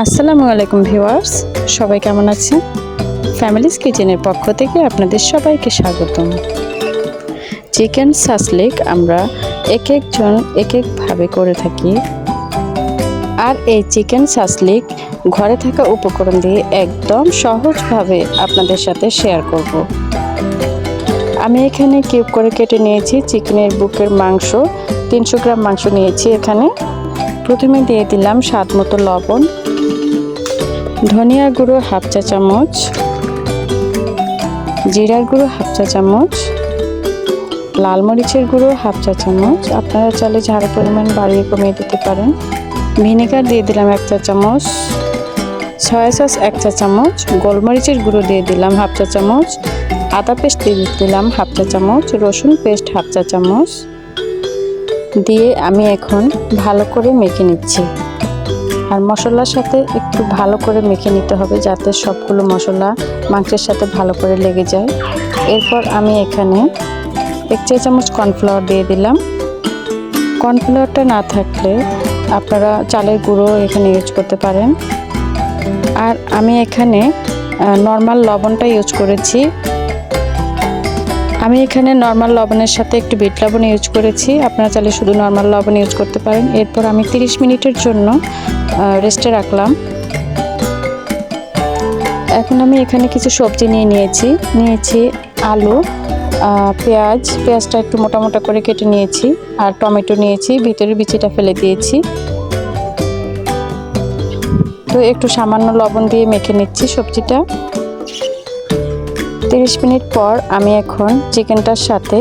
আসসালামু আলাইকুম ভিউয়ার্স, সবাই কেমন আছেন? ফ্যামিলিজ কিচেনের পক্ষ থেকে আপনাদের সবাইকে স্বাগতম। চিকেন সাসলিক আমরা এক একজন এক একভাবে করে থাকি, আর এই চিকেন সাসলিক ঘরে থাকা উপকরণ দিয়ে একদম সহজভাবে আপনাদের সাথে শেয়ার করব। আমি এখানে কিউব করে কেটে নিয়েছি চিকেনের বুকের মাংস, 300 গ্রাম মাংস নিয়েছি। এখানে প্রথমে দিয়ে দিলাম স্বাদ মতো লবণ, ধনিয়ার গুঁড়ো হাফ চা চামচ, জিরার গুঁড়ো হাফ চা চামচ, লাল মরিচের গুঁড়ো হাফ চা চামচ। আপনারা চাইলে ঝালের পরিমাণ বাড়িয়ে কমিয়ে দিতে পারেন। ভিনেগার দিয়ে দিলাম 1 চা চামচ, সয়া সস 1 চা চামচ, গোলমরিচের গুঁড়ো দিয়ে দিলাম হাফ চা চামচ, আদা পেস্ট দিয়ে দিলাম হাফ চা চামচ, রসুন পেস্ট হাফ চা চামচ দিয়ে আমি এখন ভালো করে মেখে নিচ্ছি। আর মশলার সাথে একটু ভালো করে মেখে নিতে হবে যাতে সবগুলো মশলা মাংসের সাথে ভালো করে লেগে যায়। এরপর আমি এখানে 1 চা চামচ কর্নফ্লাওয়ার দিয়ে দিলাম। কর্নফ্লাওয়ারটা না থাকলে আপনারা চালের গুঁড়ো এখানে ইউজ করতে পারেন। আর আমি এখানে নর্মাল লবণটা ইউজ করেছি। আমি এখানে নর্মাল লবণের সাথে একটু বিট লবণ ইউজ করেছি, আপনারা চাইলে শুধু নর্মাল লবণ ইউজ করতে পারেন। এরপর আমি 30 মিনিটের জন্য রেস্টে রাখলাম। এখন আমি এখানে কিছু সবজি নিয়েছি আলু, পেঁয়াজটা একটু মোটা মোটা করে কেটে নিয়েছি, আর টমেটো নিয়েছি, ভিতরের বিচিটা ফেলে দিয়েছি। তো একটু সামান্য লবণ দিয়ে মেখে নিচ্ছি সবজিটা। 30 মিনিট পর আমি এখন চিকেনটার সাথে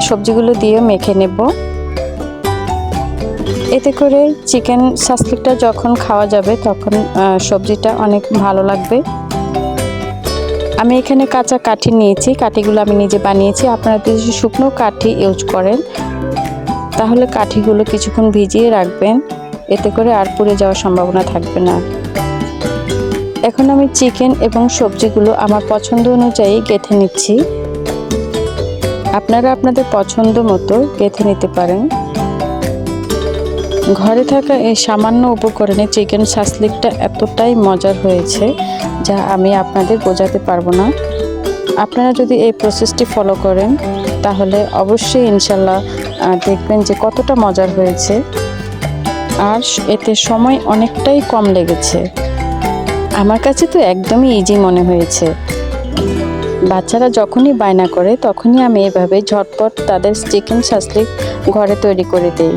সবজিগুলো দিয়ে মেখে নেব। এতে করে চিকেন সাসলিকটা যখন খাওয়া যাবে তখন সবজিটা অনেক ভালো লাগবে। আমি এখানে কাঁচা কাঠি নিয়েছি, কাঠিগুলো আমি নিজে বানিয়েছি। আপনারা যদি শুকনো কাঠি ইউজ করেন তাহলে কাঠিগুলো কিছুক্ষণ ভিজিয়ে রাখবেন, এতে করে আর পুড়ে যাওয়ার সম্ভাবনা থাকবে না। এখন আমি চিকেন এবং সবজিগুলো আমার পছন্দ অনুযায়ী গেঁথে নিচ্ছি। আপনারা আপনাদের পছন্দ মতো গেঁথে নিতে পারেন। ঘরে থাকা এই সামান্য উপকরণে চিকেন সাসলিকটা এতটাই মজার হয়েছে যা আমি আপনাদের বোঝাতে পারবো না। আপনারা যদি এই প্রসেসটি ফলো করেন তাহলে অবশ্যই ইনশাল্লাহ দেখবেন যে কতটা মজার হয়েছে। আর এতে সময় অনেকটাই কম লেগেছে। আমার কাছে তো একদমই ইজি মনে হয়েছে। বাচ্চারা যখনই বায়না করে তখনই আমি এভাবে ঝটপট তাদের চিকেন সাসলিক ঘরে তৈরি করে দেই।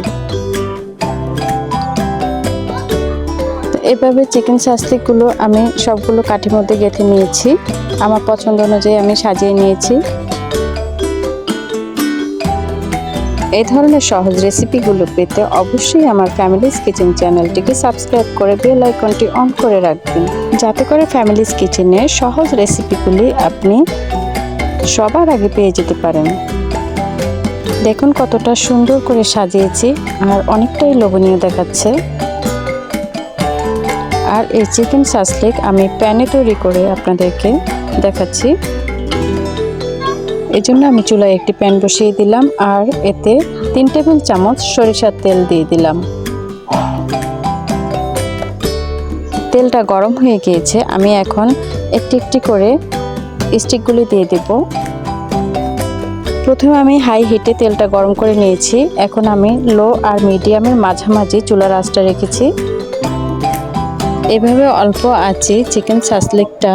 এভাবে চিকেন সাসলিকগুলো আমি সবগুলো কাঠির মধ্যে গেঁথে নিয়েছি। আমার পছন্দ অনুযায়ী আমি সাজিয়ে নিয়েছি। এই ধরনের সহজ রেসিপিগুলো পেতে অবশ্যই আমার ফ্যামিলিজ কিচেন চ্যানেলটিকে সাবস্ক্রাইব করে বেল আইকনটি অন করে রাখবেন, যাতে করে ফ্যামিলিজ কিচেনের সহজ রেসিপিগুলি আপনি সবার আগে পেয়ে যেতে পারেন। দেখুন কতটা সুন্দর করে সাজিয়েছি আর অনেকটাই লোভনীয় দেখাচ্ছে। আর এই চিকেন সাসলিক আমি প্যানে তৈরি করে আপনাদেরকে দেখাচ্ছি। এজন্য আমি চুলায় একটি প্যান বসিয়ে দিলাম আর এতে 3 টেবিল চামচ সরিষার তেল দিয়ে দিলাম। তেলটা গরম হয়ে গিয়েছে, আমি এখন একটি একটি করে স্টিকগুলি দিয়ে দেব। প্রথমে আমি হাই হিটে তেলটা গরম করে নিয়েছি। এখন আমি লো আর মিডিয়ামের মাঝামাঝি চুলার আঁচটা রেখেছি। এভাবে অল্প আঁচে চিকেন সাসলিকটা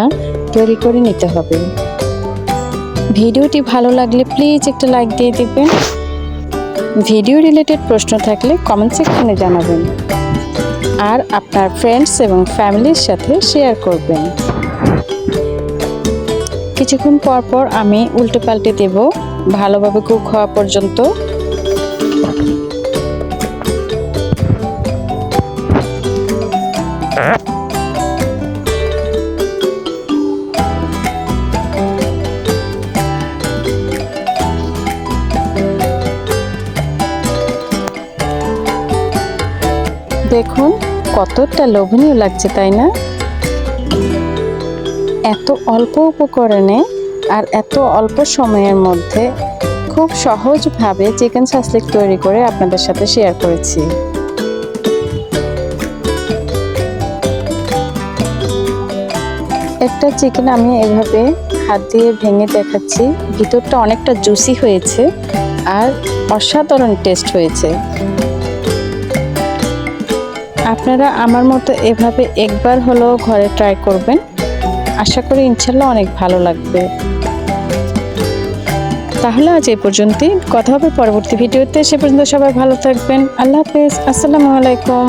তৈরি করে নিতে হবে। ভিডিওটি ভালো লাগলে প্লিজ একটা লাইক দিয়ে দেবেন। ভিডিও রিলেটেড প্রশ্ন থাকলে কমেন্ট সেকশনে জানাবেন আর আপনার ফ্রেন্ডস এবং ফ্যামিলির সাথে শেয়ার করবেন। কিছুক্ষণ পর পর আমি উল্টে পাল্টে দেব ভালোভাবে কুক হওয়া পর্যন্ত। দেখুন কতটা লোভনীয় লাগছে, তাই না? এত অল্প উপকরণে আর এত অল্প সময়ের মধ্যে খুব সহজভাবে চিকেন সাসলিক তৈরি করে আপনাদের সাথে শেয়ার করেছি। একটা চিকেন আমি এভাবে হাত দিয়ে ভেঙে দেখাচ্ছি, ভিতরটা অনেকটা জুসি হয়েছে আর অসাধারণ টেস্ট হয়েছে। আপনারা আমার মতো এভাবে একবার হলেও ঘরে ট্রাই করবেন, আশা করি ইনশাল্লাহ অনেক ভালো লাগবে। তাহলে আজ এই পর্যন্তই, কথা হবে পরবর্তী ভিডিওতে। সে পর্যন্ত সবাই ভালো থাকবেন। আল্লাহ হাফেজ, আসসালামু আলাইকুম।